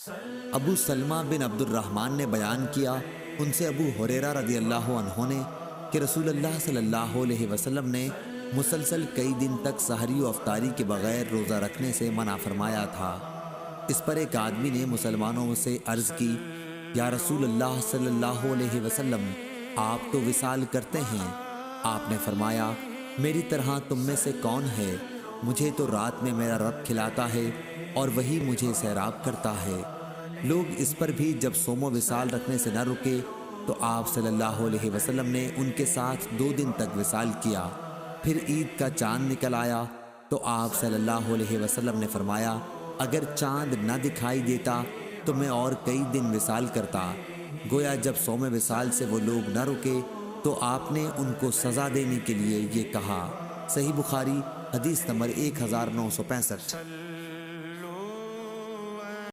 ابو سلمہ بن عبد الرحمن نے بیان کیا، ان سے ابو ہریرہ رضی اللہ عنہ نے کہ رسول اللہ صلی اللہ علیہ وسلم نے مسلسل کئی دن تک سحری و افطاری کے بغیر روزہ رکھنے سے منع فرمایا تھا۔ اس پر ایک آدمی نے مسلمانوں سے عرض کی، یا رسول اللہ صلی اللہ علیہ وسلم، آپ تو وصال کرتے ہیں۔ آپ نے فرمایا، میری طرح تم میں سے کون ہے؟ مجھے تو رات میں میرا رب کھلاتا ہے اور وہی مجھے سیراب کرتا ہے۔ لوگ اس پر بھی جب صوم و وصال رکھنے سے نہ رکے تو آپ صلی اللہ علیہ وسلم نے ان کے ساتھ 2 دن تک وصال کیا۔ پھر عید کا چاند نکل آیا تو آپ صلی اللہ علیہ وسلم نے فرمایا، اگر چاند نہ دکھائی دیتا تو میں اور کئی دن وصال کرتا۔ گویا جب صوم وصال سے وہ لوگ نہ رکے تو آپ نے ان کو سزا دینے کے لیے یہ کہا۔ صحیح بخاری حدیث نمبر 1965۔